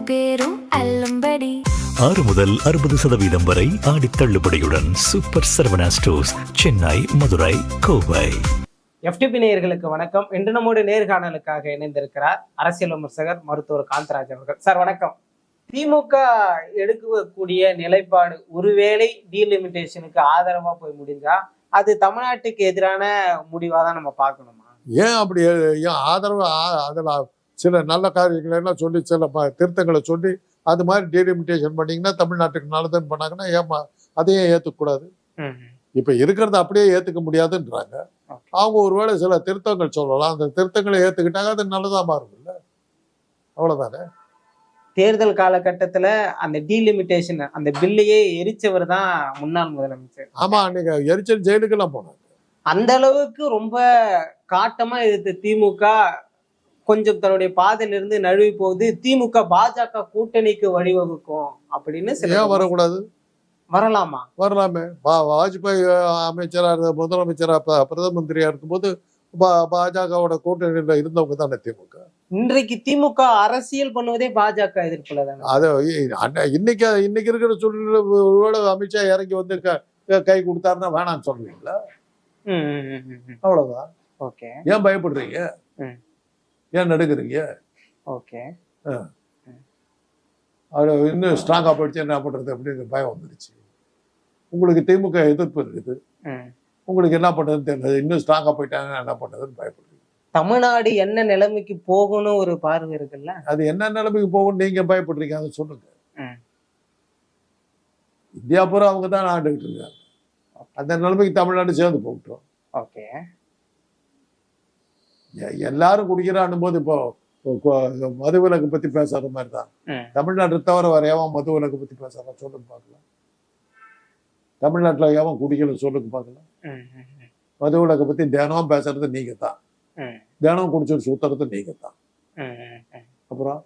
பேரும் அல்லும்படி 6 முதல் 60% வரை ஆடி தள்ளுபடியுடன் super Saravana stores, Chennai, Madurai, Kovai. FTP நேயர்களுக்கு வணக்கம். இன்று நம்முடைய நேர்காணலுக்காக இணைந்திருக்கிறார் அரசியல் விமர்சகர் மருத்துவர் காந்தராஜ் அவர்கள். சார் வணக்கம். திமுக எடுக்கக்கூடிய நிலைப்பாடு ஒருவேளை டீலிமிட்டேஷனுக்கு ஆதரவா போய் முடிஞ்சா அது தமிழ்நாட்டுக்கு எதிரான முடிவா தான் நம்ம பார்க்கணுமா? ஏன் அப்படி ஏன் ஆதரவு அதில் சில நல்ல காரியங்களை எல்லாம் சொல்லி சில திருத்தங்களை சொல்லி அது மாதிரி டீலிமிட்டேஷன் பண்ணிங்கன்னா தமிழ்நாட்டுக்கு நல்லதுன்னு பண்ணாங்கன்னா ஏமா அதையே ஏற்றுக்கூடாது? இப்போ இருக்கிறத அப்படியே ஏற்றுக்க முடியாதுன்றாங்க. அவங்க ஒருவேளை சில திருத்தங்கள் சொல்லலாம், அந்த திருத்தங்களை ஏற்றுக்கிட்டாங்க, அது நல்லதாக மாறும்ல, அவ்வளோதானே. தேர்தல் காலகட்டத்தில் அந்த டீலிமிட்டேஷன் அந்த பில்லையே எரிச்சவர் தான் முன்னாள் முதலமைச்சர். ஆமாம், அன்னைக்கு எரிச்சல் ஜெயிலுக்கெல்லாம் போனாங்க. அந்த அளவுக்கு ரொம்ப காட்டமா எதிர்த்து திமுக கொஞ்சம் தன்னுடைய பாதையிலிருந்து நழுவி போகுது. திமுக பாஜக கூட்டணிக்கு வழிவகுக்கும் அப்படின்னு ஏன் வரக்கூடாது? வரலாமா? வரலாமே. வாஜ்பாய் அமைச்சராக முதலமைச்சராக பிரதம மந்திரியா இருக்கும்போது பாஜகவோட கூட்டணியில் இருந்தவங்க தானே திமுக. இன்றைக்கு திமுக அரசியல் பண்ணுவதே பாஜக எதிர்ப்புல தானே. அது இன்னைக்கு இருக்கிற சூழ்நிலை அமித்ஷா இறங்கி வந்து கை கொடுத்தாருன்னா வேணான்னு சொல்றீங்களா? அவ்வளவுதான். ஓகே. ஏன் பயப்படுறீங்க? ஏன் நடுக்குறீங்க? ஓகே. அது இன்னும் ஸ்ட்ராங்கா போயிடுச்சு, என்ன பண்றது அப்படின்னு பயம் வந்துருச்சு. உங்களுக்கு திமுக எதிர்ப்பு இருக்குது, உங்களுக்கு என்ன பண்றதுன்னு தெரியல. இன்னும் ஸ்ட்ராங்கா போயிட்டாங்க, என்ன பண்றதுன்னு பயப்படுறீங்க. தமிழ்நாடு என்ன நிலைமைக்கு போகணும் ஒரு பார்வை இருக்குல்ல, அது என்ன நிலைமைக்கு போகணும் நீங்க பயப்படுறீங்க, அதை சொல்லுங்க. இந்தியா பூரா அவங்க தான் ஆண்டுகிட்டு இருக்காங்க. அந்த நிலைமைக்கு தமிழ்நாடு சேர்ந்து போகட்டும். ஓகே. எல்லாரும் குடிக்கிறான் போது இப்போ மதுவிலக்கு பத்தி பேசுற மாதிரி தான் தமிழ்நாட்டை தவிர வேற எவன் மதுவிலக்கு பத்தி பேசுறான் சொல்லுங்க பார்க்கலாம். தமிழ்நாட்டுல எவன் குடிக்கல சொல்லுங்க பார்க்கலாம். மதுவிலக்கை பத்தி தினம் பேசுறது நீங்க தான், தினம் குடிச்சு சுத்துறது நீங்க தான். அப்புறம்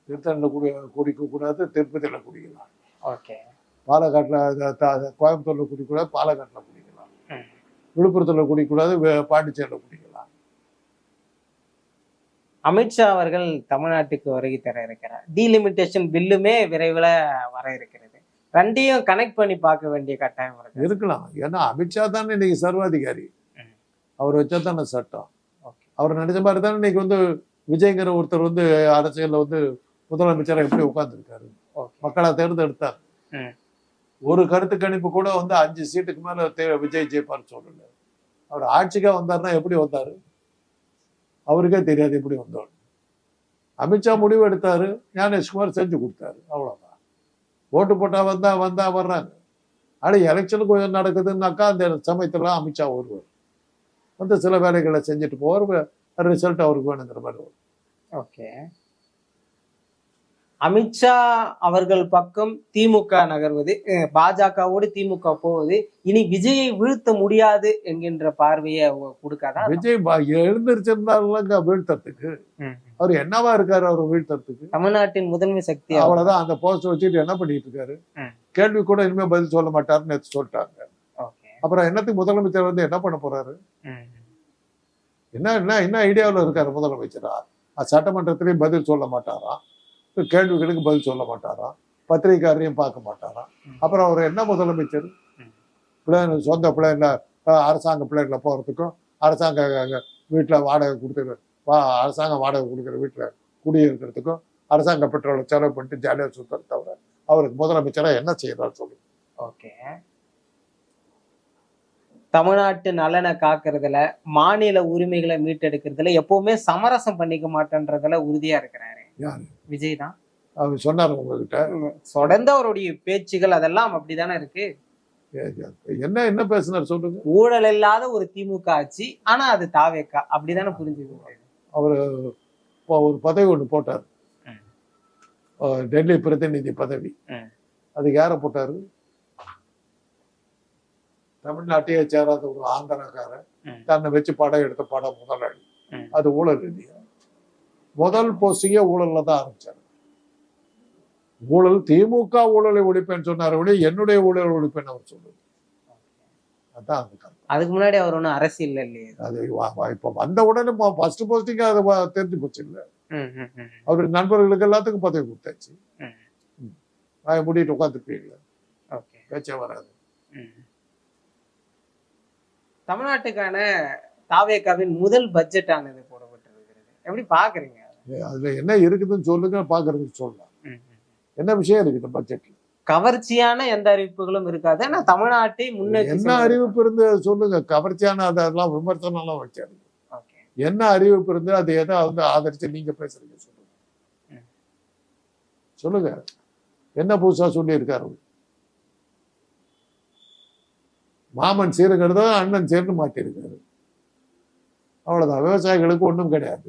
திருத்தணியில் குடிக்க கூடாது, திருப்பதியில குடிக்கலாம். ஓகே. பாலக்காட்டுல கோயம்புத்தூர்ல குடிக்கூடாது, பாலக்காட்டுல குடிக்கலாம். விழுப்புரத்துல குடிக்கூடாது, பாண்டிச்சேரியில குடிக்கலாம். அமித்ஷா அவர்கள் தமிழ்நாட்டுக்கு வருகை தர இருக்கிறார். டீலிமிட்டேஷன் பில்லுமே விரைவில் வர இருக்கிறது. ரெண்டையும் கனெக்ட் பண்ணி பார்க்க வேண்டிய கட்டாயம் இருக்கலாம். ஏன்னா அமித்ஷா தானே இன்னைக்கு சர்வாதிகாரி, அவர் வச்சா தானே சட்டம். அவர் நினைச்ச மாதிரி தானே இன்னைக்கு வந்து விஜய்ங்கிற ஒருத்தர் வந்து அரசியல்ல வந்து முதலமைச்சராக எப்படி உட்கார்ந்துருக்காரு. மக்களை தேர்ந்தெடுத்தார். ஒரு கருத்து கணிப்பு கூட வந்து 5 சீட்டுக்கு மேல விஜய் ஜெயிப்பார் சொல்லல. அவர் ஆட்சிக்கா வந்தாருன்னா எப்படி வந்தாரு அவருக்கே தெரியாது எப்படி வந்தார். அமித்ஷா முடிவு எடுத்தாரு, ஞானேஷ்குமார் செஞ்சு கொடுத்தாரு, அவ்வளவுதான். ஓட்டு போட்டா வந்தா வர்றாங்க. ஆனா எலெக்ஷனுக்கு கொஞ்சம் நடக்குதுன்னாக்கா அந்த சமயத்துல அமித்ஷா வருவார், வந்து சில வேலைகளை செஞ்சுட்டு போவார், ரிசல்ட் அவருக்கு வேணுங்கிற மாதிரி வரும். ஓகே. அமித்ஷா அவர்கள் பக்கம் திமுக நகர்வது, பாஜகவோடு திமுக போவது இனி விஜயை வீழ்த்த முடியாது என்கின்ற பார்வையை கொடுக்காதான். விஜய் எழுந்திருச்சிருந்தாருங்க வீழ்த்தறதுக்கு. அவர் என்னவா இருக்காரு? அவர் வீழ்த்தறதுக்கு தமிழ்நாட்டின் முதன்மை சக்தி, அவ்வளவுதான். அந்த போஸ்ட் வச்சுட்டு என்ன பண்ணிட்டு இருக்காரு? கேள்வி கூட இனிமே பதில் சொல்ல மாட்டாருன்னு நேற்று சொல்லிட்டாங்க. அப்புறம் என்னத்துக்கு முதலமைச்சர் வந்து என்ன பண்ண போறாரு? என்ன ஐடியாவில் இருக்காரு முதலமைச்சரா? சட்டமன்றத்திலையும் பதில் சொல்ல மாட்டாரா, கேள்விகளுக்கு பதில் சொல்ல மாட்டாராம், பத்திரிகையாரையும் பார்க்க மாட்டாராம். அப்புறம் அவர் என்ன முதலமைச்சர்? பிள்ளைங்க சொந்த பிள்ளைங்கள அரசாங்க பிள்ளைங்கள போகிறதுக்கும், அரசாங்க வீட்டில் வாடகை கொடுத்து அரசாங்கம் வாடகை கொடுக்குற வீட்டில் குடியிருக்கிறதுக்கும் அரசாங்க பெட்ரோலை செலவு பண்ணிட்டு ஜாலியாக சுற்றுறது தவிர அவருக்கு முதலமைச்சராக என்ன செய்யறாரு சொல்லுங்க. ஓகே. தமிழ்நாட்டு நலனை காக்குறதுல, மாநில உரிமைகளை மீட்டெடுக்கிறதுல எப்பவுமே சமரசம் பண்ணிக்க மாட்டேன்றதுல உறுதியா இருக்கிறாரு. யாரு? விஜய் தான். அவர் சொன்னார் உங்ககிட்ட தொடர்ந்து அவருடைய பேச்சுகள் அதெல்லாம் அப்படித்தானே இருக்கு. என்ன பேசினார் சொல்லுங்க. ஊழல் இல்லாத ஒரு திமுக ஆட்சி, ஆனா அது தாவேக்கா, அப்படிதானே புரிஞ்சுக்க. அவரு ஒரு பதவி ஒண்ணு போட்டார், டெல்லி பிரதிநிதி பதவி. அதுக்கு யார போட்டாரு? தமிழ்நாட்டையே சேராத ஒரு ஆந்திரக்காரன், தன்னை வச்சு படம் எடுத்த படம் முதலாளி. அது ஊழல் இல்லையா? முதல் போஸ்டிங்கே ஊழல்ல தான் ஆரம்பிச்சாரு. ஊழல் திமுக ஊழலை ஒழிப்பேன்னு சொன்னார், என்னுடைய ஊழலை ஒழிப்பேன்னு அவர் சொல்லுது. அதான் அதுக்கு முன்னாடி அவர் ஒன்றும் அரசியல் இல்லையே. அது இப்ப வந்த உடனே ஃபர்ஸ்ட் போஸ்டிங் அது தெரிஞ்சு போச்சு இல்லை. அவருடைய நண்பர்களுக்கு எல்லாத்துக்கும் பதவி கொடுத்தாச்சு. வாயை மூடிட்டு உட்காந்துருப்பீங்களா? பேச்சே வராது. தமிழ்நாட்டுக்கான தாவேகாவின் முதல் பட்ஜெட் ஆனது போடப்பட்டிருக்கிறது, எப்படி பாக்குறீங்க? அதுல என்ன இருக்குதுன்னு சொல்லுங்க, பாக்குறதுக்கு சொல்லலாம். என்ன விஷயம் இருக்குது பட்ஜெட்ல? கவர்ச்சியான எந்த அறிவிப்புகளும் இருக்காது. ஆனா தமிழ்நாட்டை முன்னேற்றி என்ன அறிவிப்பு இருந்து சொல்லுங்க. கவர்ச்சியான அதெல்லாம் விமர்சனம் எல்லாம் வச்சாரு. என்ன அறிவிப்பு இருந்து அது எதை வந்து ஆதரிச்சு நீங்க பேசுறீங்க சொல்லுங்க. சொல்லுங்க, என்ன புதுசா சொல்லி இருக்காரு? மாமன் சீருங்கிறத அண்ணன் சேர்ந்து மாட்டிருக்காரு. அவ்வளவுதான். விவசாயிகளுக்கு ஒண்ணும் கிடையாது.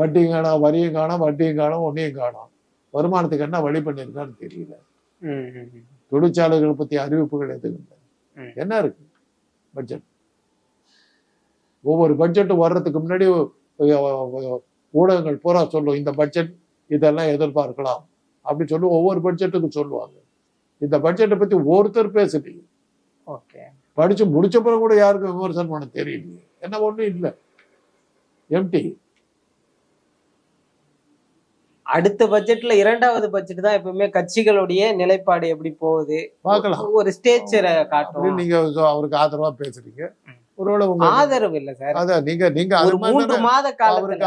வட்டியும் காணும், வரியும் காணும், வட்டியும் காணும், ஒன்னையும் காணும். வருமானத்துக்கு என்ன வழி பண்ணிருக்கான்னு தெரியல. தொழிற்சாலைகளை பத்தி அறிவிப்புகள் எதுவும் இல்லை. என்ன இருக்கு பட்ஜெட்? ஒவ்வொரு பட்ஜெட்டும் வர்றதுக்கு முன்னாடி ஊடகங்கள் பூரா சொல்லும், இந்த பட்ஜெட் இதெல்லாம் எதிர்பார்க்கலாம் அப்படின்னு சொல்லி ஒவ்வொரு பட்ஜெட்டுக்கும் சொல்லுவாங்க. இந்த பட்ஜெட்டை பத்தி ஒருத்தர் பேசலையே. படிச்சு முடிச்ச பிறகு கூட யாருக்கும் விமர்சனம் பண்ண தெரியலையே. என்ன ஒண்ணும் இல்லை, எம்டி. அடுத்த பட்ஜெட்ல இரண்டாவது பட்ஜெட் தான் எப்பவுமே கட்சிகளுடைய நிலைப்பாடு எப்படி போகுது பார்க்கலாம். ஒரு ஸ்டேச்சரை காட்டும். நீங்க அவருக்கு ஆதரவா பேசுறீங்க. ஒருவேளை உங்க ஆதரவு இல்ல சார், அதான் நீங்க 3 மாத காலத்துல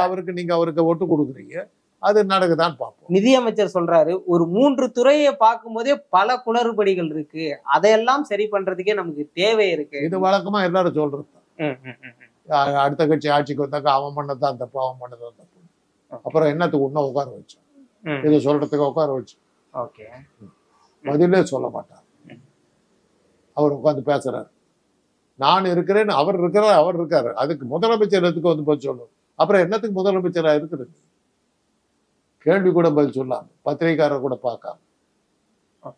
அவருக்கு ஓட்டு கொடுக்குறீங்க. அது நடக்குதான் பார்ப்போம். நிதியமைச்சர் சொல்றாரு, ஒரு 3 துறையை பார்க்கும் போதே பல குளறுபடிகள் இருக்கு, அதையெல்லாம் சரி பண்றதுக்கே நமக்கு தேவை இருக்கு. இது வழக்கமா எல்லாரும் சொல்றது. அடுத்த கட்சி ஆட்சிக்கு வந்தாக்க அவன் பண்ணதான் தப்பு, அவன் பண்ணதான் தப்பு. அப்புறம் என்னத்துக்கு இன்னும் உட்கார வச்சோம், இது சொல்றதுக்கு உட்கார வச்சோம். பதிலே சொல்ல மாட்டார். அவர் உட்காந்து பேசுறாரு, நான் இருக்கிறேன், அவர் இருக்கிறார், அவர் இருக்காரு. அதுக்கு முதலமைச்சர் எதுக்கு வந்து பதில் சொல்லணும்? அப்புறம் என்னத்துக்கு முதலமைச்சரா இருக்குது? கேள்வி கூட பதில் சொல்லாம, பத்திரிகைக்காரர் கூட பார்க்காம,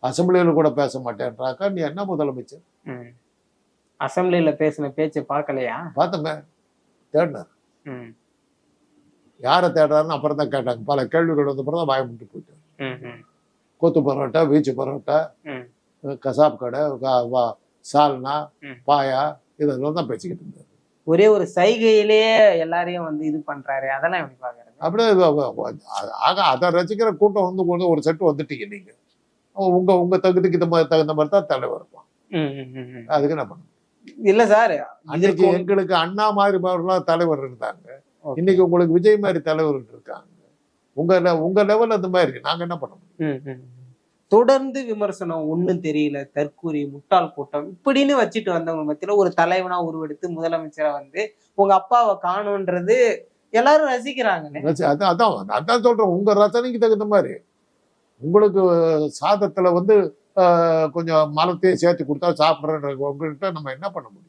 அசம்பிளியில கூட பேச மாட்டேன்றாக்கா நீ என்ன முதலமைச்சர்? அசம்பிளியில பேசின பேச்சு பார்க்கலையா? பார்த்தமே, தேடினார். யாரை தேடுறாருன்னு அப்புறம் தான் கேட்டாங்க. பல கேள்விகள் வந்த அப்புறம் தான் பயமுட்டு போயிட்டார். கொத்து பரோட்டா, வீச்சு பரோட்டா, கசாப் கடை, சால்னா, பாயா, இதெல்லாம் தான் பேசிக்கிட்டு இருந்தாரு. ஒரே ஒரு சைகையிலேயே எல்லாரையும் வந்து இது பண்றாரு, அதெல்லாம் எப்படி பாக்குறது? அப்படியே அதை ரசிக்கிற கூட்டம் வந்து கொண்டு ஒரு செட்டு வந்துட்டீங்க நீங்க. உங்க தகுதிக்கு தகுந்த மாதிரி தான் தலைவர் இருப்பான். அதுக்கு என்ன பண்ண இல்ல சார், அன்னைக்கு எங்களுக்கு அண்ணா மாதிரி தலைவர் இருந்தாங்க. இன்னைக்கு உங்களுக்கு விஜய் மாதிரி தலைவர்கள் இருக்காங்க. உங்க லெவல் அந்த மாதிரி, நாங்க என்ன பண்ண முடியும்? தொடர்ந்து விமர்சனம், ஒண்ணும் தெரியல, தற்கூரி, முட்டாள் கூட்டம் இப்படின்னு வச்சுட்டு வந்தவங்க மத்தியில ஒரு தலைவனா உருவெடுத்து முதலமைச்சரா வந்து உங்க அப்பாவை காணும்ன்றது எல்லாரும் ரசிக்கிறாங்க. அதான் சொல்றேன், உங்க ரசனைக்கு தகுந்த மாதிரி. உங்களுக்கு சாதத்துல வந்து கொஞ்சம் மலத்தையும் சேர்த்து கொடுத்தா சாப்பிடுற உங்ககிட்ட நம்ம என்ன பண்ண முடியும்?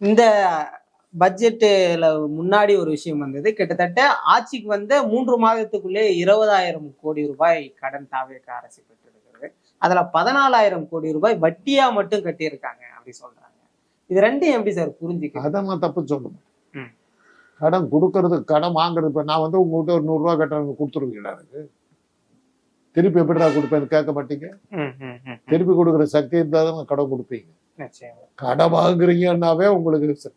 இந்த பட்ஜெட்டுல முன்னாடி ஒரு விஷயம் வந்தது, கிட்டத்தட்ட ஆட்சிக்கு வந்த 3 மாதத்துக்குள்ளே 20,000 கோடி ரூபாய் கடன் தாவேக அரசு பெற்றிருக்கிறது. அதுல 14,000 கோடி ரூபாய் வட்டியா மட்டும் கட்டியிருக்காங்க அப்படி சொல்றாங்க. இது ரெண்டையும் எப்படி சார் புரிஞ்சுக்க? அதை நான் தப்பு சொல்லணும். கடன் கொடுக்கறது, கடன் வாங்குறது. இப்ப நான் வந்து உங்ககிட்ட ஒரு 100 ரூபா கட்டணம் கொடுத்துருவீங்களா? எனக்கு திருப்பி எப்படிடா கொடுப்பேன்னு கேட்க மாட்டீங்க. திருப்பி கொடுக்குற சக்தி இருந்தால் தான் கடன் கொடுப்பீங்க. கடன் வாங்குறீங்கன்னாவே உங்களுக்கு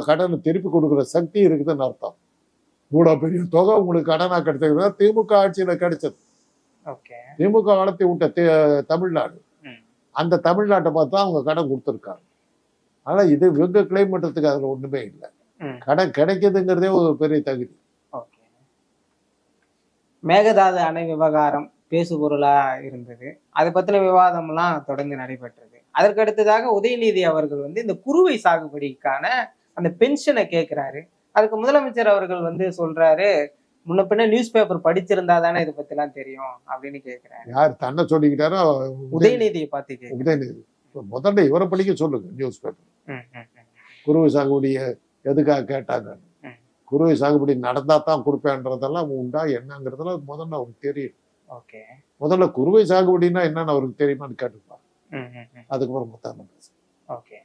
கடனை திருப்பி கொடுக்குற சக்தி இருக்குதுன்னு அர்த்தம். கூட பெரிய தொகை உங்களுக்கு கடனா கிடைச்சது திமுக ஆட்சியில கிடைச்சது. திமுக வளர்த்தி விட்ட தமிழ்நாடு, அந்த தமிழ்நாட்டை பார்த்து தான் அவங்க கடன் கொடுத்துருக்காங்க. ஆனா இது இவங்க கிளைம் பண்றதுக்கு அதுல ஒண்ணுமே இல்லை. கடன் கிடைக்குதுங்கிறதே ஒரு பெரிய தகுதி. மேகதாது அணை விவகாரம் பேசுபொருளா இருந்தது. அதை பத்தின விவாதம் எல்லாம் தொடர்ந்து நடைபெற்றது. அதற்கு அடுத்ததாக உதயநிதி அவர்கள் வந்து இந்த குறுவை சாகுபடிக்கான அந்த பென்ஷனை கேட்கிறாரு. அதுக்கு முதலமைச்சர் அவர்கள் வந்து சொல்றாரு, முன்ன பின்ன நியூஸ் பேப்பர் படிச்சிருந்தா தானே இதை பத்தி எல்லாம் தெரியும் அப்படின்னு கேட்கிறாரு. யார் தன்னை சொல்லிக்கிட்டாரோ? உதயநிதியை பார்த்து. உதயநிதி முதல்ல இவரை படிக்க சொல்லுங்க நியூஸ் பேப்பர். குறுவை சாகுபடி எதுக்காக கேட்டாங்க? குறுவை சாகுபடி நடந்தா தான் கொடுப்பேன்றதெல்லாம் உண்டா என்னங்கிறதுல முதல்ல அவருக்கு தெரியும். முதல்ல குறுவை சாகுபடினா என்னன்னு அவருக்கு தெரியுமான்னு கேட்டுப்பாங்க. அதுக்கப்புறம் மொத்தம் ஓகே.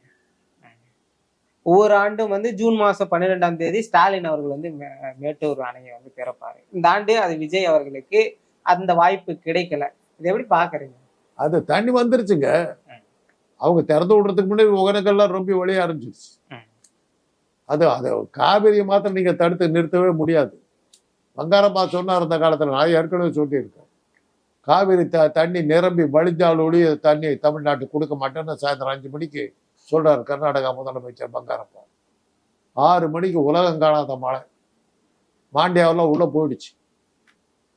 ஒவ்வொரு ஆண்டும் வந்து ஜூன் மாசம் 12ஆம் தேதி ஸ்டாலின் அவர்கள் வந்து மேட்டூர் அணையை வந்து திறப்பாரு. இந்த ஆண்டு அது விஜய் அவர்களுக்கு அந்த வாய்ப்பு கிடைக்கல. இது எப்படி பாக்குறீங்க? அது தண்ணி வந்துருச்சுங்க. அவங்க திறந்து விடுறதுக்கு முன்னாடி ஒகேனக்கல்லாம் ரொம்ப வழிய ஆரம்பிச்சிருச்சு. அது காவிரியை மாத்திரம் நீங்க தடுத்து நிறுத்தவே முடியாது. பங்காரப்பா சொன்னார் அந்த காலத்துல, நான் ஏற்கனவே சொல்லியிருக்கேன், காவிரி தண்ணி நிரம்பி வழிஞ்சால் ஒளி தண்ணி தமிழ்நாட்டுக்கு கொடுக்க மாட்டேன்னு சாயந்தரம் 5 மணிக்கு சொல்றாரு கர்நாடகா முதலமைச்சர் பங்காரப்பா. 6 மணிக்கு உலகம் காணாத மழை மாண்டியாவெல்லாம் உள்ள போயிடுச்சு.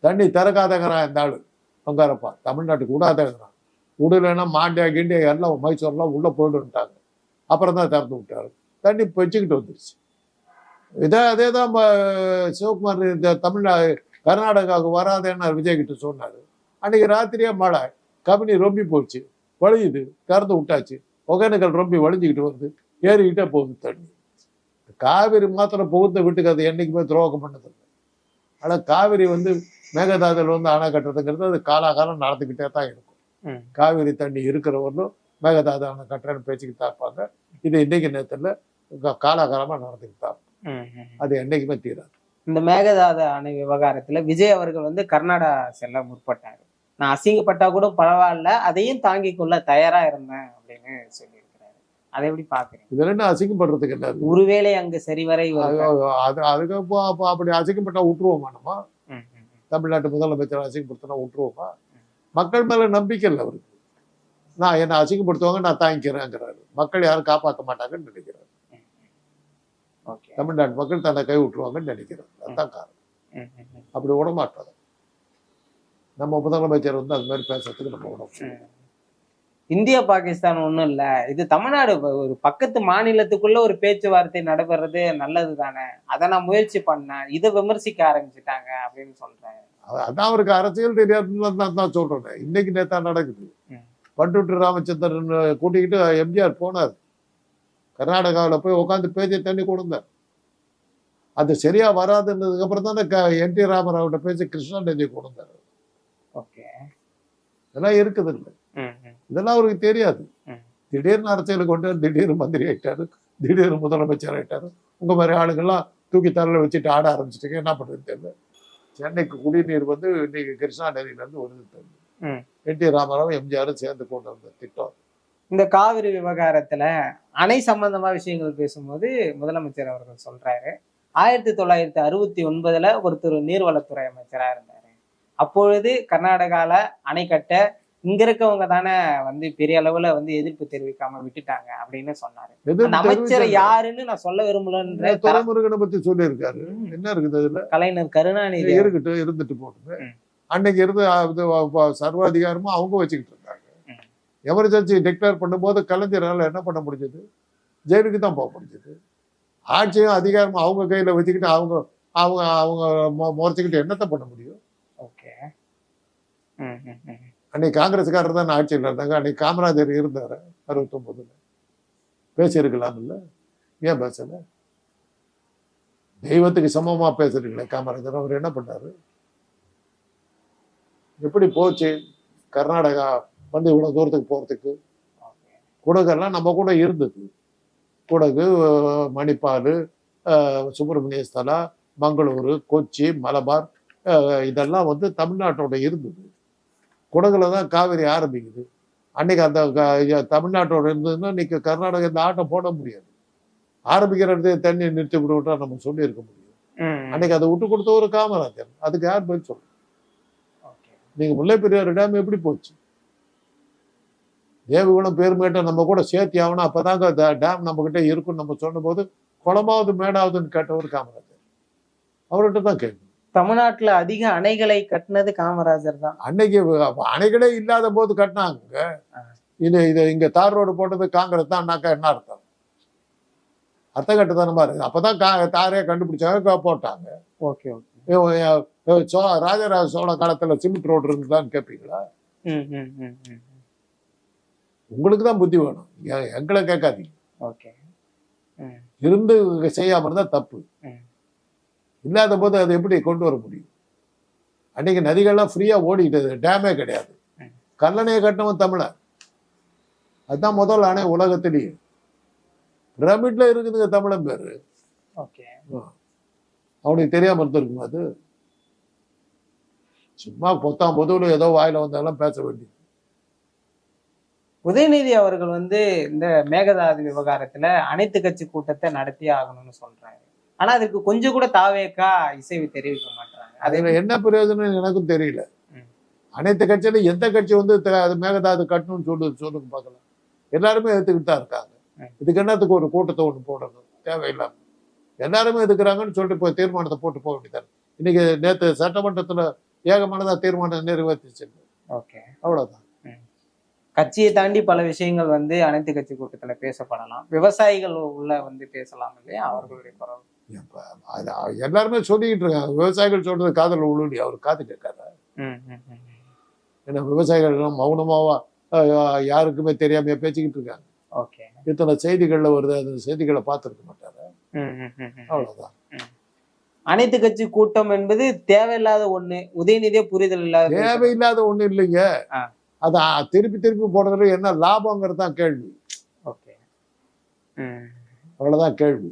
தண்ணி திறக்காதங்கிறான் இந்த ஆளு பங்காரப்பா, தமிழ்நாட்டுக்கு விடாதங்கிறான். விடலைன்னா மாண்டியா கிண்டியா எல்லாம் மைசூர்லாம் உள்ள போயிடுன்ட்டாங்க. அப்புறம் தான் திறந்து விட்டாரு. தண்ணி வச்சுக்கிட்டு வந்துருச்சு. அதே தான் சிவகுமார் இந்த கர்நாடகாவுக்கு வராதேன்னு விஜய்கிட்ட சொன்னார். அன்னைக்கு ராத்திரியே மழை, கபினி ரொம்பி போச்சு, வழியுது, திறந்து விட்டாச்சு. ஒகேனக்கல் ரொம்பி வழிஞ்சிக்கிட்டு வருது, ஏறிக்கிட்டே போகுது தண்ணி. காவிரி மாத்திரம் புகுந்த வீட்டுக்கு அது என்னைக்குமே துரோகம் பண்ணதில்லை. ஆனால் காவிரி மேகதாதுல அணை கட்டுறதுங்கிறது அது காலாகாலம் நடந்துக்கிட்டே தான் இருக்கும். காவிரி தண்ணி இருக்கிறவர்களும் மேகதாது அணை கட்டுறேன்னு பேச்சுக்கிட்டு தான் இருப்பாங்க. இது இன்னைக்கு நேரத்தில் காலாகாலமாக நடந்துக்கிட்டு தான் இருக்கும். அது என்னைக்குமே தீராது. இந்த மேகதாது அணை விவகாரத்துல விஜய் அவர்கள் கர்நாடகா செல்ல முற்பட்டாரு. நான் அசிங்கப்பட்டா கூட பரவாயில்ல, அதையும் தாங்கி கொள்ள தயாரா இருந்தேன் அப்படின்னு சொல்லியிருக்கிறாரு. அதை எப்படி பாக்குறீங்க? இதுல என்ன அசிங்கப்படுறதுக்கு என்ன? ஒருவேளை அங்கு சரிவரை அதுக்கு அப்படி அசிங்கப்பட்டா விட்டுருவோமா? நம்ம தமிழ்நாட்டு முதலமைச்சர் அசிங்கப்படுத்தினா விட்டுருவோமா? மக்கள் மேல நம்பிக்கை இல்லை அவருக்கு. நான் என்ன அசிங்கப்படுத்துவாங்க, நான் தாங்கிக்கிறேங்கிறாரு. மக்கள் யாரும் காப்பாற்ற மாட்டாங்கன்னு நினைக்கிறாரு. தமிழ்நாட்டு மக்கள் தன்னை கை விட்டுருவாங்கன்னு நினைக்கிறார். அதுதான் காரணம். அப்படி விடமாட்டார். நம்ம முதலமைச்சர் அது மாதிரி பேசுறதுக்கு நம்ம விட. இந்தியா பாகிஸ்தான் ஒண்ணும் இல்ல, இது தமிழ்நாடு ஒரு பக்கத்து மாநிலத்துக்குள்ள ஒரு பேச்சுவார்த்தை நடைபெறது நல்லது தானே, அதை நான் முயற்சி பண்ணேன், இதை விமர்சிக்க ஆரம்பிச்சுட்டாங்க அப்படின்னு சொல்றேன். அதான் அவருக்கு அரசியல் தெரியாதுன்னு தான் சொல்றேன். இன்னைக்கு நேத்தா நடக்குது. பண்ருட்டி ராமச்சந்திரன் கூட்டிக்கிட்டு எம்ஜிஆர் போனார் கர்நாடகாவில், போய் உட்காந்து பேச்சை தண்ணி கொடுந்தார். அது சரியா வராதுன்றதுக்கு அப்புறம் தானே என்.டி. ராமராவோட பேச்சு கிருஷ்ணாநதி கொடுந்தார். ஓகே, இதெல்லாம் இருக்குது இல்லை, இதெல்லாம் அவருக்கு தெரியாது. திடீர்னு அரசியலுக்கு கொண்டு திடீர்னு மந்திரி ஆயிட்டாரு, திடீர்னு முதலமைச்சர் ஆயிட்டாரு. உங்க மாதிரி ஆளுங்கள்லாம் தூக்கி தரல வச்சுட்டு ஆட ஆரம்பிச்சிட்டீங்க. என்ன பண்றது தெரியல. சென்னைக்கு குடிநீர் இன்னைக்கு கிருஷ்ணா நதியிலேருந்து வருது தண்ணி. என்.டி. ராமராவும் எம்ஜிஆரும் சேர்ந்து கொண்டு வந்த திட்டம். இந்த காவிரி விவகாரத்துல அணை சம்பந்தமா விஷயங்கள் பேசும்போது முதலமைச்சர் அவர்கள் சொல்றாரு, 1969 ஒருத்தர் நீர்வளத்துறை அமைச்சரா இருந்தாரு. அப்பொழுது கர்நாடகால அணை கட்ட இங்க இருக்கவங்க தானே பெரிய அளவுல எதிர்ப்பு தெரிவிக்காம விட்டுட்டாங்க அப்படின்னு சொன்னாரு. அமைச்சர் யாருன்னு நான் சொல்ல விரும்பலன்ற துரைமுருகனை பத்தி சொல்லி இருக்காரு. என்ன இருக்குது அதுல? கலைஞர் கருணாநிதி இருக்கட்டும், இருந்துட்டு போட்டு. அன்னைக்கு இருந்து சர்வாதிகாரமும் அவங்க வச்சுக்கிட்டு இருந்தாங்க. எமர்ஜென்சி டிக்ளேர் பண்ணும்போது கலைஞரால் என்ன பண்ண முடிஞ்சது? ஜெயிலுக்கு தான் போக முடிஞ்சது. ஆட்சியும் அதிகாரமும் அவங்க கையில வச்சுக்கிட்டு அவங்க அவங்க அவங்க முறைச்சிக்கிட்டு என்னத்தை பண்ண முடியும்? ஓகே, அன்னைக்கு காங்கிரஸ்காரர் தான் ஆட்சியில் இருந்தாங்க. அன்னைக்கு காமராஜர் இருந்தாரு 69. பேசியிருக்கலாம் இல்ல? ஏன் பேசல? தெய்வத்துக்கு சமமா பேசுறீங்களே காமராஜர். அவர் என்ன பண்ணாரு? எப்படி போச்சு கர்நாடகா இவ்வளவு தூரத்துக்கு போறதுக்கு? குடகெல்லாம் நம்ம கூட இருந்தது. குடகு, மணிப்பால், சுப்பிரமணிய ஸ்தலா, மங்களூரு, கொச்சி, மலபார், இதெல்லாம் தமிழ்நாட்டோட இருந்தது. குடகுல தான் காவிரி ஆரம்பிக்குது. அன்னைக்கு அந்த தமிழ்நாட்டோட இருந்ததுன்னா இன்னைக்கு கர்நாடகா இந்த ஆட்டம் போட முடியாது. ஆரம்பிக்கிற தண்ணி நிறுத்தி விட்டா நம்ம சொல்லி இருக்க முடியும். அன்னைக்கு அதை விட்டு கொடுத்த ஒரு காமராஜர். அதுக்கு யார் பதில் சொல்ற? நீங்க முல்லை பெரியாறு டேம் எப்படி போச்சு? தேவகுணம் பேருமேட்ட நம்ம கூட சேர்த்தி ஆகணும், அப்பதாங்க டேம் நம்ம கிட்ட இருக்குன்னு நம்ம சொன்ன போது குளமாவது மேடாவதுன்னு கேட்டவர் காமராஜர். அவர்கிட்ட தான் கேட்கணும். தமிழ்நாட்டுல அதிக அணைகளை கட்டினது காமராஜர் தான். அன்னைக்கு அணைகளே இல்லாத போது கட்டினாங்க. இது இங்க தார் ரோடு போட்டது காங்கிரஸ் தான்னாக்கா என்ன அர்த்தம்? அர்த்தம் கட்டுதானமா இருக்கு. அப்பதான் தாரே கண்டுபிடிச்சாங்க, போட்டாங்க. ஓகே, ராஜராஜ சோழ காலத்துல சிமெண்ட் ரோடு இருந்துதான்னு கேட்பீங்களா? உங்களுக்கு தான் புத்தி வேணும், எங்களை கேட்காதீங்க. இருந்து செய்யாம இருந்தா தப்பு. இல்லாத போது அதை எப்படி கொண்டு வர முடியும்? அன்னைக்கு நதிகள்லாம் ஃப்ரீயா ஓடிக்கிட்டது, டேமே கிடையாது. கல்லணையை கட்டவும் தமிழன். அதுதான் முதல் அணை உலகத்திலேயே. பிரமிட்ல இருக்குதுங்க தமிழன் பேரு. அவனுக்கு தெரியாம இருந்திருக்குமா? அது சும்மா பொத்தாம் பொதுவில் ஏதோ வாயில வந்தாலும் பேச வேண்டியது. உதயநிதி அவர்கள் வந்து இந்த மேகதாது விவகாரத்துல அனைத்து கட்சி கூட்டத்தை நடத்தியே ஆகணும்னு சொல்றாரு. ஆனா அதுக்கு கொஞ்சம் கூட தாவேக்கா இசைவு தெரிவிக்க மாட்டாங்க. அதுல என்ன பிரயோஜனம் எனக்கும் தெரியல. அனைத்து கட்சியில எந்த கட்சி வந்து அது மேகதாது கட்டணும்னு சொல்லுங்க பார்க்கலாம். எல்லாருமே எதிர்த்துக்கிட்டு தான் இருக்காங்க. இதுக்கு என்னத்துக்கு ஒரு கூட்டத்தை ஒன்று போடணும் தேவையில்லாம. எல்லாருமே எதுக்குறாங்கன்னு சொல்லிட்டு இப்போ தீர்மானத்தை போட்டு போக வேண்டியதானே. இன்னைக்கு நேற்று சட்டமன்றத்துல ஏகமானதா தீர்மானம் நிறைவேற்றிச்சு. ஓகே, அவ்வளவுதான். கட்சியை தாண்டி பல விஷயங்கள் வந்து அனைத்து கட்சி கூட்டத்துல பேசப்படலாம். விவசாயிகள் உள்ள வந்து பேசலாம் இல்லையா, அவர்களுடைய குரல். எல்லாருமே சொல்லிக்கிட்டு இருக்காங்க. விவசாயிகள் சொல்றது காதல் உள்ளி அவர் காது கேட்காத. ஏன்னா விவசாயிகள் மௌனமாவா யாருக்குமே தெரியாம பேசிக்கிட்டு இருக்காங்க. ஓகே, இத்தனை செய்திகள்ல வருது, அந்த செய்திகளை பார்த்துருக்க மாட்டாரு. அவ்வளவுதான். அனைத்து கட்சி கூட்டம் என்பது தேவையில்லாத ஒண்ணு, உதயநிதியே புரிதல் இல்லாத தேவையில்லாத ஒண்ணு இல்லைங்க. அத திருப்பி திருப்பி போடுறதுல என்ன லாபங்கிறது தான் கேள்வி. ஓகே, அவ்வளவுதான் கேள்வி.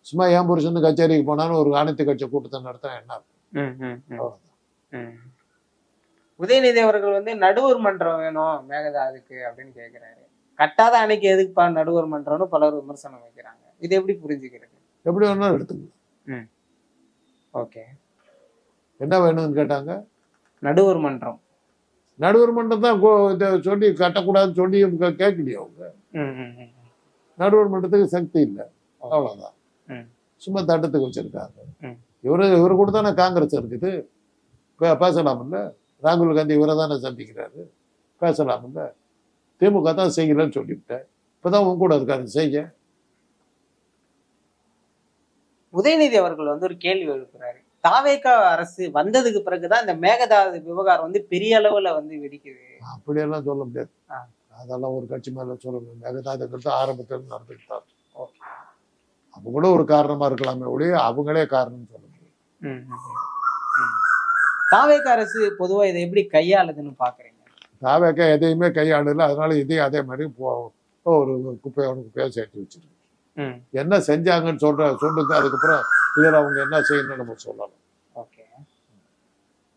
சும்மா ஏன் புருஷன் கச்சேரிக்கு போனாலும் ஒரு அனைத்து கட்சி கூட்டத்தை நடத்த என்ன. உதயநிதி அவர்கள் வந்து நடுவர் மன்றம் வேணும் மேகதாதுக்கு அப்படின்னு கேட்கிறாரு. கட்டாத அன்னைக்கு எதுக்குப்பா நடுவர் மன்றம்னு பலர் விமர்சனம் வைக்கிறாங்க. இது எப்படி புரிஞ்சுக்கிறது? எப்படி வேணாலும் எடுத்துக்கலாம். ஓகே, என்ன வேணும்னு கேட்டாங்க. நடுவர் மன்றம். நடுவர் மன்றம் தான் சொல்லி கட்டக்கூடாதுன்னு சொல்லி கேட்கலையே அவங்க. நடுவர் மன்றத்துக்கு சக்தி இல்லை. அவ்வளவுதான். சும்மா தட்டத்துக்கு வச்சிருக்காங்க. இவரு கூட தானே காங்கிரஸ் இருக்குது. பேசலாம் இல்ல. ராகுல் காந்தி இவரை தானே சந்திக்கிறாரு. பேசலாம் இல்ல. திமுக தான் செய்யலன்னு சொல்லிவிட்டேன். இப்பதான் உங்க கூட இருக்காரு செய்ய. உதயநிதி அவர்கள் வந்து ஒரு கேள்வி எழுப்புறாரு. தாவேகா அரசு வந்ததுக்கு பிறகுதான் இந்த மேகதாது விவகாரம் வந்து பெரிய அளவுல வந்து வெடிக்குது. அப்படியெல்லாம் சொல்ல முடியாது. அதெல்லாம் ஒரு கட்சி மேல சொல்ல முடியாது. மேகதாதுங்கிறது ஆரம்பத்தில் நடந்துக்கிட்டார். அவங்களும் ஒரு காரணமா இருக்கலாமே ஒழிய அவங்களே காரணம் சொல்ல முடியும். தாவேகா அரசு பொதுவா இதை எப்படி கையாளுதுன்னு பாக்குறீங்க? தாவேக்கா எதையுமே கையாளல. அதனால இதையும் அதே மாதிரி ஒரு குப்பையை சேர்த்து வச்சிருக்கு. என்ன செஞ்சாங்கன்னு சொல்லுங்க. அதுக்கப்புறம் இதில் அவங்க என்ன செய்யணும்னு நம்ம சொல்லலாம். ஓகே,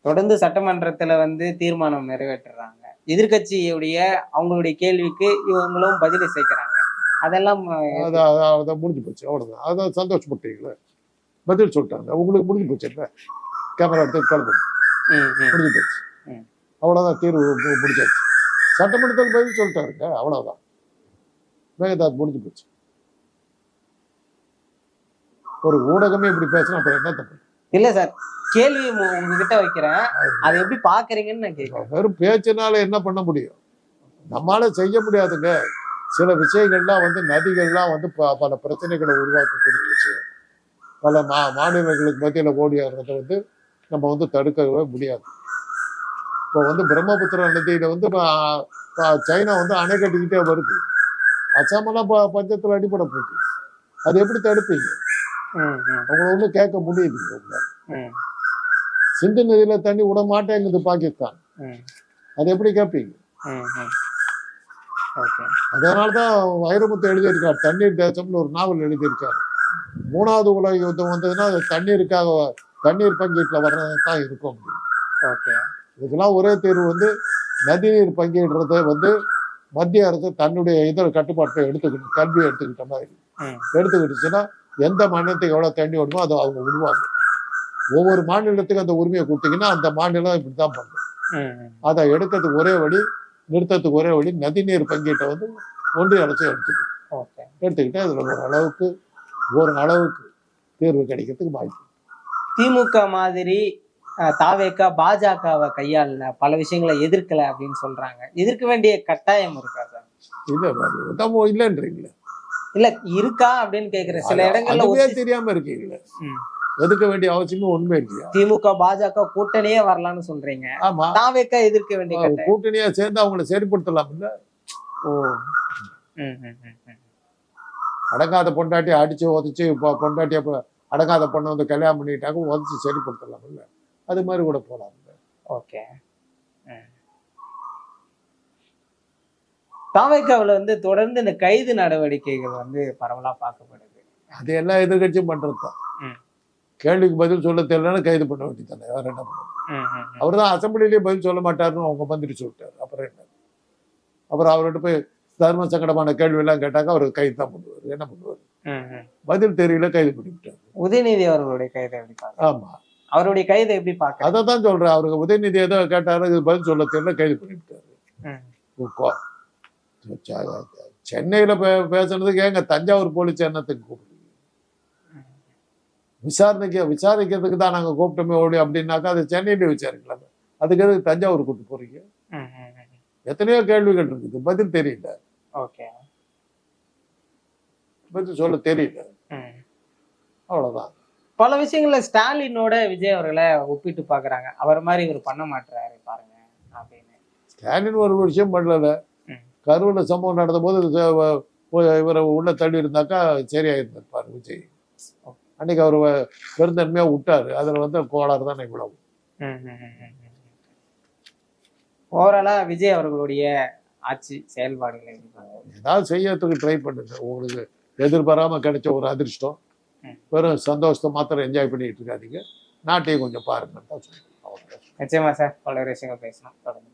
தொடர்ந்து சட்டமன்றத்துல வந்து தீர்மானம் நிறைவேற்றுறாங்க. எதிர்கட்சியுடைய அவங்களுடைய கேள்விக்கு இவங்களும் பதிலை சேர்க்கிறாங்க. அதெல்லாம் அதை முடிஞ்சு போச்சு. அவ்வளவுதான். அதான் சந்தோஷப்பட்டீங்களே, பதில் சொல்லிட்டாங்க. உங்களுக்கு முடிஞ்சு போச்சு இல்லை. கேமரா எடுத்து கிளம்பு முடிஞ்சு போச்சு. அவ்வளவுதான். தீர்வு முடிச்சாச்சு. சட்டமன்றத்தில் பதில் சொல்லிட்டாருங்க. அவ்வளவுதான். மேகதாது முடிஞ்சு போச்சு. ஒரு ஊடகமே இப்படி பேசினா அப்புறம் என்ன தப்பு? இல்ல சார், கேள்வி உங்ககிட்ட வைக்கிறேன். அதை எப்படி பாக்குறீங்கன்னு நான் கேட்கிறேன். வெறும் பேச்சினால என்ன பண்ண முடியும்? நம்மளால செய்ய முடியாதுங்க. சில விஷயங்கள்லாம் வந்து நதிகள்லாம் வந்து பல பிரச்சனைகளை உருவாக்கக்கூடிய விஷயம். பல மாநிலங்களுக்கு மத்தியில் ஓடியாடுறதை வந்து நம்ம வந்து தடுக்கவே முடியாது. இப்போ வந்து பிரம்மபுத்திரா நதியில வந்து சைனா வந்து அணை கட்டிக்கிட்டே வருது. அசாமெல்லாம் பஞ்சத்தில் அடிப்படை போகுது. அது எப்படி தடுப்பீங்க? அவங்கள ஒன்றும் கேட்க முடியுது. சிந்து நதியில தண்ணி விட மாட்டேங்குது பாகிஸ்தான். அது எப்படி கேட்பீங்க? அதனால்தான் வைரமுத்து எழுதியிருக்காரு, தண்ணீர் தேசம்னு ஒரு நாவல் எழுதியிருக்காரு. 3வது உலக யுத்தம் வந்ததுன்னா அது தண்ணீர் பங்கீட்டில் வர்றதான் இருக்கும். இதுக்கெல்லாம் ஒரே தீர்வு வந்து நதிநீர் பங்கீடுறத வந்து மத்திய அரசு தன்னுடைய இதில் கட்டுப்பாட்டை எடுத்துக்கணும். கல்வியை எடுத்துக்கிட்ட மாதிரி எடுத்துக்கிட்டுச்சுன்னா எந்த மாநிலத்துக்கு எவ்வளோ தண்ணி வேணுமோ அதை அவங்க விடுவாங்க. ஒவ்வொரு மாநிலத்துக்கும் அந்த உரிமையை கொடுத்தீங்கன்னா அந்த மாநிலம் இப்படித்தான் பண்ணும். அதை எடுக்கிறதுக்கு ஒரே வழி, நிறுத்தத்துக்கு ஒரே வழி நதிநீர் பங்கீட்டை வந்து ஒன்றிய அரசு எடுத்துக்கிட்டு அதில் ஓரளவுக்கு தீர்வு கிடைக்கிறதுக்கு வாய்ப்பு. திமுக மாதிரி தாவேக்கா பாஜகவை கையாளல, பல விஷயங்களை எதிர்க்கல அப்படின்னு சொல்றாங்க. எதிர்க்க வேண்டிய கட்டாயம் இருக்கா சார்? இல்ல இல்லைன்றீங்களா? இல்ல இருக்கா அப்படின்னு கேக்குறேன். சில இடங்கள்ல தெரியாம இருக்கீங்களா? எதிர்க்க வேண்டிய அவசியமே உண்மை இல்லையா? திமுக பாஜக கூட்டணியே வரலாம்னு சொல்றீங்க. ஆமா, தாவேக்கா எதிர்க்க வேண்டிய கூட்டணியா சேர்ந்து அவங்களை சரிப்படுத்தலாம் இல்ல? அடங்காத பொண்டாட்டி அடிச்சு உதச்சு பொண்டாட்டிய அடங்காத பொண்ணை வந்து கல்யாணம் பண்ணிட்டாங்க, உதச்சு சரிப்படுத்தலாம் இல்ல? அது மாதிரி கூட போலாம். ஓகே, தாவேக்காவில் வந்து தொடர்ந்து இந்த கைது நடவடிக்கைகள் வந்து பரவலா பார்க்கப்படுது. அது எல்லா எதிர்கட்சியும் பண்றதுதான். கேள்விக்கு பதில் சொல்ல தெரியலன்னு கைது பண்ண வேண்டியதானே, வேற என்ன பண்ணுறது? அவர் தான் அசம்பிளிலேயே பதில் சொல்ல மாட்டாருன்னு அவங்க மந்திரி சொல்லிட்டாரு. அப்புறம் என்ன? அப்புறம் அவர்கிட்ட போய் தர்ம சங்கடமான கேள்வி எல்லாம் கேட்டாக்க அவர் கைது தான் பண்ணுவார். என்ன பண்ணுவார்? பதில் தெரியல, கைது பண்ணிவிட்டார். உதயநிதி அவர்களுடைய கைதை எப்படி பாக்க? ஆமா, அவருடைய கைதை எப்படி பாக்க? அதை தான் சொல்றேன். அவருக்கு உதயநிதி ஏதோ கேட்டாரு, இது பதில் சொல்ல தெரியல, கைது பண்ணிவிட்டாரு. சென்னையில பேசுனதுக்கு ஏங்க தஞ்சாவூர் போலீஸ் என்னத்துக்கு கூப்பிடுறீங்க? விசாரிக்கிறதுக்கு தான் நாங்க கூப்பிட்டோமே ஓடி அப்படின்னாக்கா அது சென்னையில விசாரிக்கலாம். அதுக்கு எதுக்கு தஞ்சாவூர் கூப்பிட்டு போறீங்க? எத்தனையோ கேள்விகள் இருக்குது, பதில் தெரியல. பதில் சொல்ல தெரியல, அவ்வளவுதான். பல விஷயங்கள்ல ஸ்டாலினோட விஜய் அவர்களை ஒப்பிட்டு பாக்குறாங்க. அவர் மாதிரி இவர் பண்ண மாட்டாரு பாருங்க அப்படின்னு. ஸ்டாலின் ஒரு விஷயம் பண்ணல. கரூர்ல சம்பவம் நடந்த போது இவரை உள்ள தள்ளி இருந்தாக்கா சரியா இருந்திருப்பாரு விஜய். அன்னைக்கு அவர் பெருந்தன்மையா விட்டாரு. அதுல கோளாறு தான் இவ்வளவு. ஓவராலா விஜய் அவர்களுடைய ஆட்சி செயல்பாடுகளை ஏதாவது செய்யறதுக்கு ட்ரை பண்ணுங்க. உங்களுக்கு எதிர்பாராம கிடைச்ச ஒரு அதிர்ஷ்டம், வெறும் சந்தோஷத்தை மாத்திரம் என்ஜாய் பண்ணிட்டு இருக்காதீங்க. நாட்டையும் கொஞ்சம் பாருங்க. நிச்சயமா சார், பல விஷயங்கள் பேசணும். தொடர்ந்து